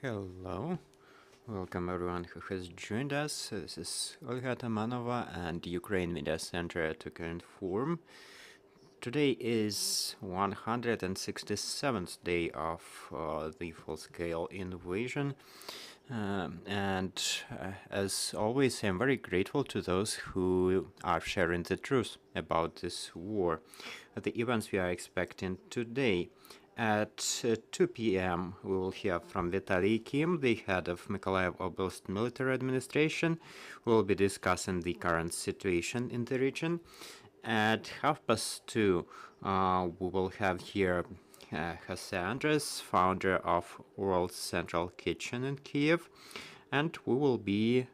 Hello, welcome everyone who has joined us. This is Olga Tamanova and Ukraine Media Center to Inform. Today is 167th day of the full-scale invasion. As always, I'm very grateful to those who are sharing the truth about this war. The events we are expecting today. At 2 p.m., we will hear from Vitaly Kim, the head of Mykolaiv Oblast Military Administration. We will be discussing the current situation in the region. At 2:30, we will have here Jose Andres, founder of World Central Kitchen in Kyiv, and we will be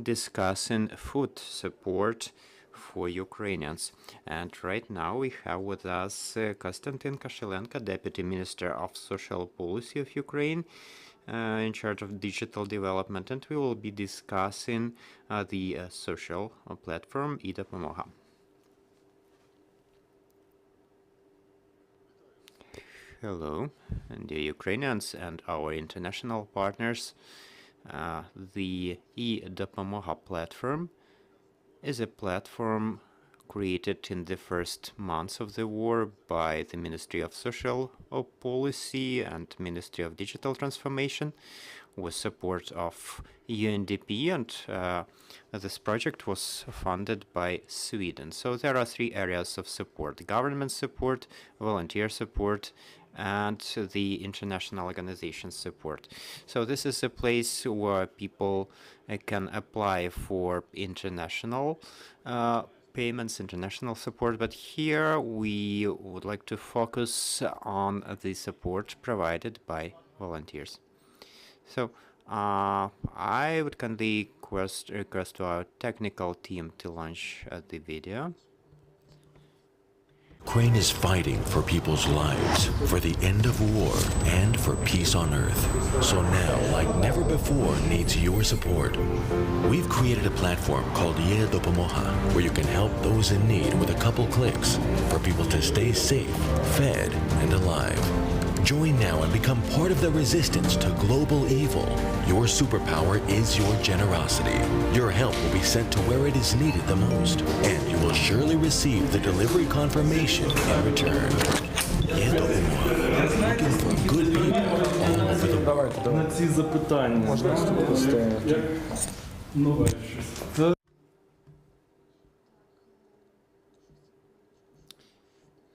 discussing food support for Ukrainians. And right now we have with us Kostiantyn Koshelenko, Deputy Minister of Social Policy of Ukraine, in charge of digital development, and we will be discussing the social platform e-Dopomoha. Hello, dear Ukrainians and our international partners. The e-Dopomoha platform is a platform created in the first months of the war by the Ministry of Social Policy and Ministry of Digital Transformation with support of UNDP, and this project was funded by Sweden. So there are three areas of support: government support, volunteer support, and the international organization support. So this is a place where people can apply for international payments, international support, but here we would like to focus on the support provided by volunteers. So I would kindly request to our technical team to launch the video. Ukraine is fighting for people's lives, for the end of war, and for peace on earth. So now, like never before, needs your support. We've created a platform called e-Dopomoha, where you can help those in need with a couple clicks, for people to stay safe, fed, and alive. Join now and become part of the resistance to global evil. Your superpower is your generosity. Your help will be sent to where it is needed the most, and you will surely receive the delivery confirmation in return. e-Dopomoha, looking for good people all over the world. На ці запитання можна поставити.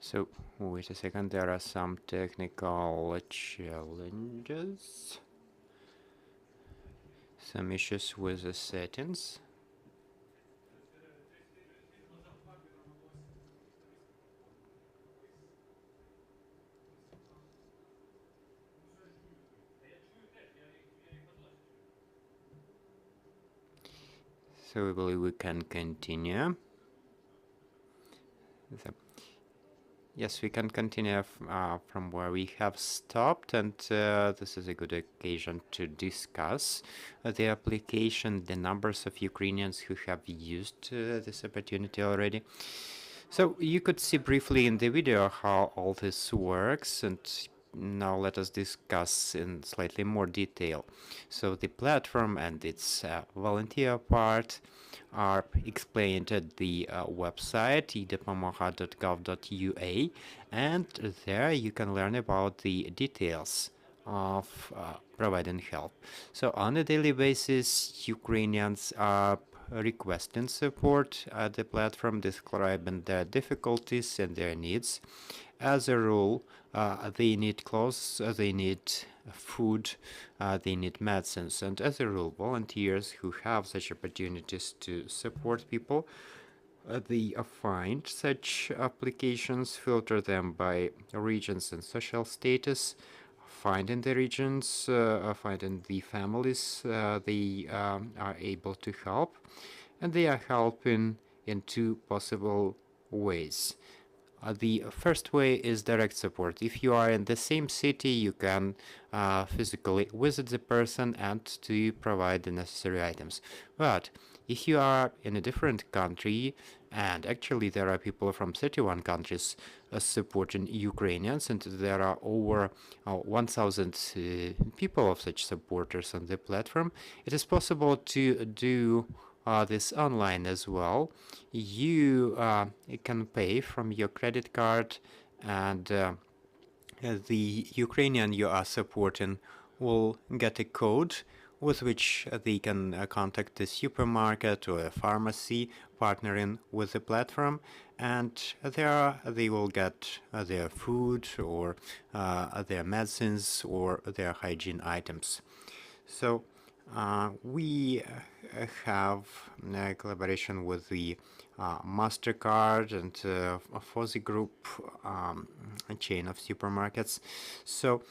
So, wait a second, there are some technical challenges. Some issues with the settings. So we believe we can continue. Yes, we can continue from where we have stopped, and this is a good occasion to discuss the application, the numbers of Ukrainians who have used this opportunity already. So you could see briefly in the video how all this works, and now let us discuss in slightly more detail. So the platform and its volunteer part are explained at the website e-Dopomoha.gov.ua, and there you can learn about the details of providing help. So on a daily basis, Ukrainians are requesting support at the platform, describing their difficulties and their needs. As a rule, they need clothes, they need food, they need medicines, and as a rule, volunteers who have such opportunities to support people, they find such applications, filter them by regions and social status, finding the regions, finding the families they are able to help, and they are helping in two possible ways. The first way is direct support. If you are in the same city, you can physically visit the person and to provide the necessary items. But if you are in a different country, And actually, there are people from 31 countries supporting Ukrainians, and there are over 1,000 people of such supporters on the platform. It is possible to do this online as well. You can pay from your credit card, and the Ukrainian you are supporting will get a code with which they can contact the supermarket or a pharmacy partnering with the platform, and there they will get their food or their medicines or their hygiene items. So we have a collaboration with the MasterCard and Fozzy Group, a chain of supermarkets. So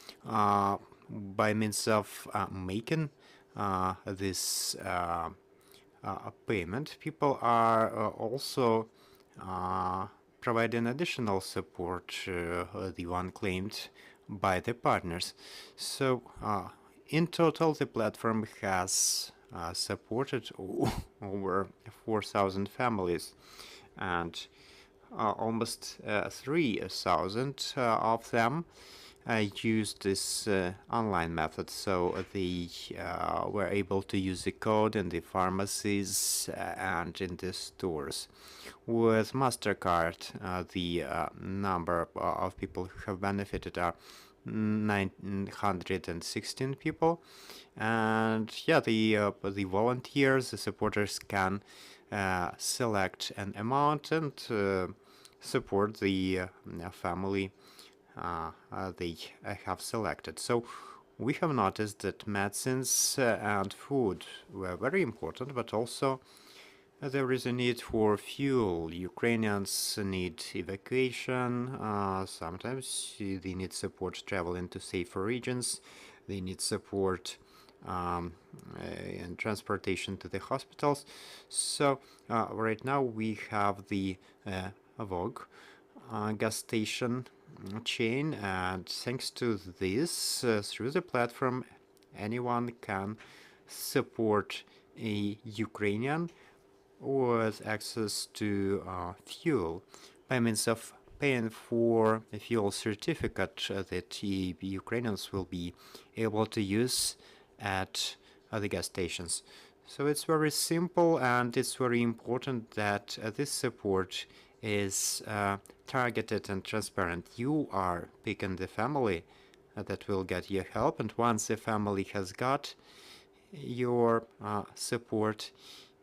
by means of making this payment, people are also providing additional support, the one claimed by the partners. So in total, the platform has supported over 4,000 families, and almost 3,000 of them used this online method, so they were able to use the code in the pharmacies and in the stores. With MasterCard, the number of people who have benefited are 916 people, and yeah, the volunteers, the supporters can select an amount and support the family they have selected. So we have noticed that medicines and food were very important, but also there is a need for fuel. Ukrainians need evacuation. Sometimes they need support traveling to safer regions. They need support and transportation to the hospitals. So right now we have the Vogue gas station chain, and thanks to this, through the platform, anyone can support a Ukrainian with access to fuel by means of paying for a fuel certificate that Ukrainians will be able to use at the gas stations. So it's very simple, and it's very important that this support is targeted and transparent. You are picking the family that will get your help, and once the family has got your support,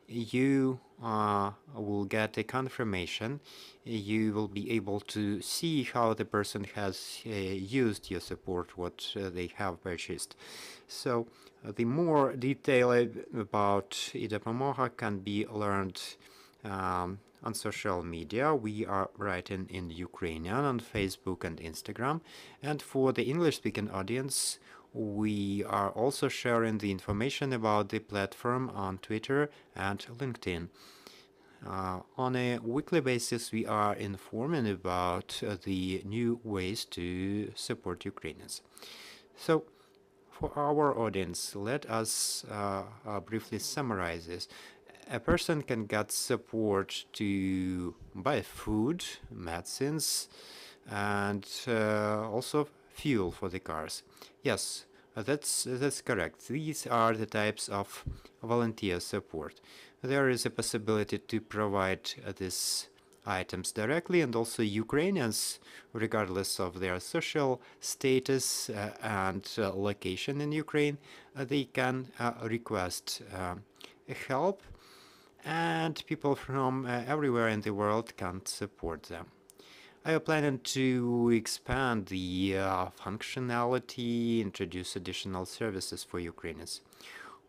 you will get a confirmation. You will be able to see how the person has used your support, what they have purchased. So the more detail about e-Dopomoha can be learned on social media. We are writing in Ukrainian on Facebook and Instagram. And for the English-speaking audience, we are also sharing the information about the platform on Twitter and LinkedIn. On a weekly basis, we are informing about the new ways to support Ukrainians. So, for our audience, let us briefly summarize this. A person can get support to buy food, medicines, and also fuel for the cars. Yes, that's correct. These are the types of volunteer support. There is a possibility to provide these items directly, and also Ukrainians, regardless of their social status and location in Ukraine, they can request help, and people from everywhere in the world can support them. I am planning to expand the functionality, introduce additional services for Ukrainians.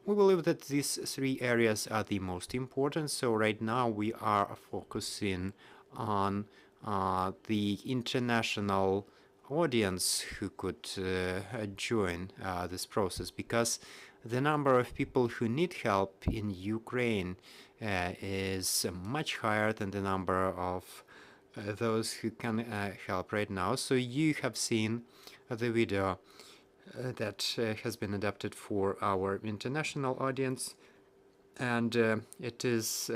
We believe that these three areas are the most important, so right now we are focusing on the international audience who could join this process, because the number of people who need help in Ukraine is much higher than the number of those who can help right now. So you have seen the video that has been adapted for our international audience. And it is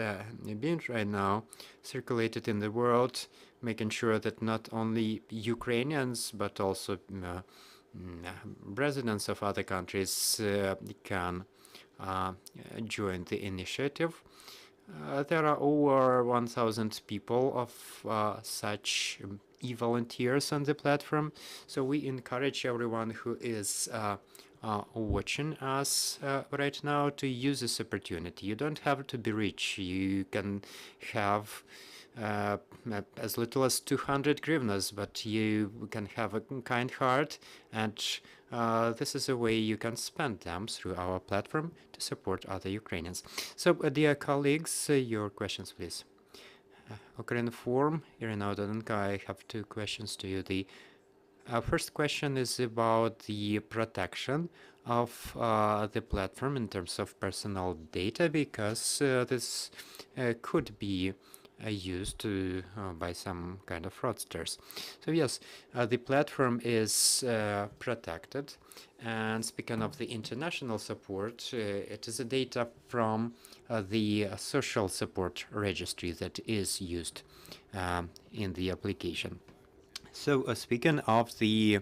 being right now circulated in the world, making sure that not only Ukrainians but also residents of other countries can join the initiative. There are over 1,000 people of such e-volunteers on the platform, so we encourage everyone who is watching us right now to use this opportunity. You don't have to be rich. You can have as little as 200 hryvnias, but you can have a kind heart, and this is a way you can spend them through our platform to support other Ukrainians. So, dear colleagues, your questions, please. Ukraine Forum, Irina Odanenko, I have two questions to you. The first question is about the protection of the platform in terms of personal data, because this could be used by some kind of fraudsters. So yes, the platform is protected. And speaking of the international support, it is a data from the social support registry that is used in the application. So speaking of the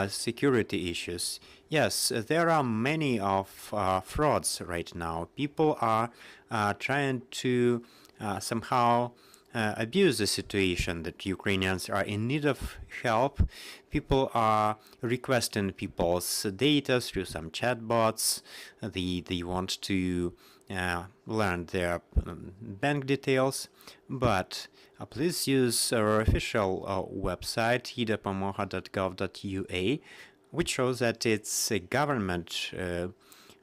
security issues, yes, there are many of frauds right now. People are trying to somehow abuse the situation that Ukrainians are in need of help. People are requesting people's data through some chatbots. They want to learn their bank details, but please use our official website, e-Dopomoha.gov.ua, which shows that it's a government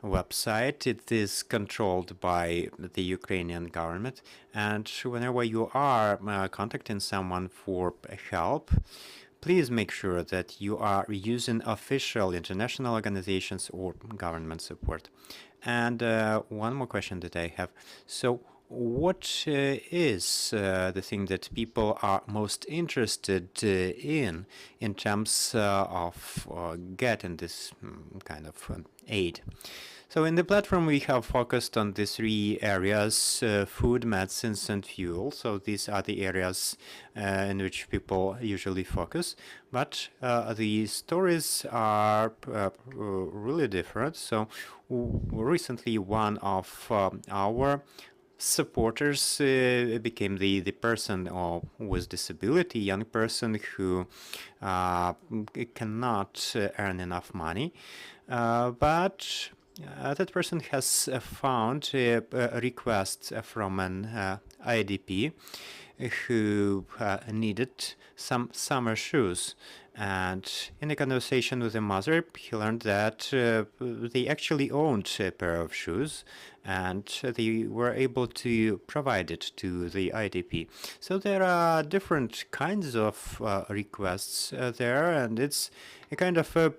website. It is controlled by the Ukrainian government, and whenever you are contacting someone for help, please make sure that you are using official international organizations or government support. And one more question that I have. So what is the thing that people are most interested in terms of getting this kind of aid? So in the platform, we have focused on the three areas: food, medicines, and fuel. So these are the areas in which people usually focus. But the stories are really different. So recently, one of our supporters became the person with disability, young person who cannot earn enough money, but that person has found a request from an IDP who needed some summer shoes. And in a conversation with the mother, he learned that they actually owned a pair of shoes, and they were able to provide it to the IDP. So there are different kinds of requests there, and it's a kind of a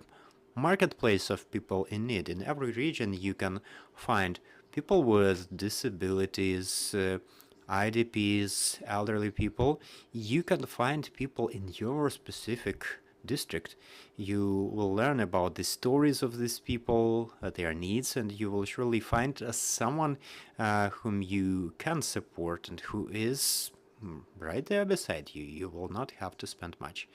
marketplace of people in need. In every region, you can find people with disabilities, IDPs, elderly people. You can find people in your specific district. You will learn about the stories of these people, their needs, and you will surely find someone whom you can support and who is right there beside you. You will not have to spend much.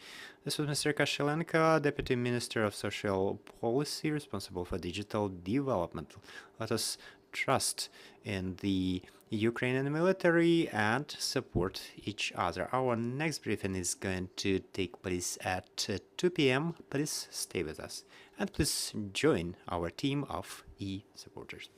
This was Mr. Koshelenko, Deputy Minister of Social Policy, responsible for digital development. Let us trust in the Ukrainian military and support each other. Our next briefing is going to take place at 2 p.m. Please stay with us and please join our team of e-supporters.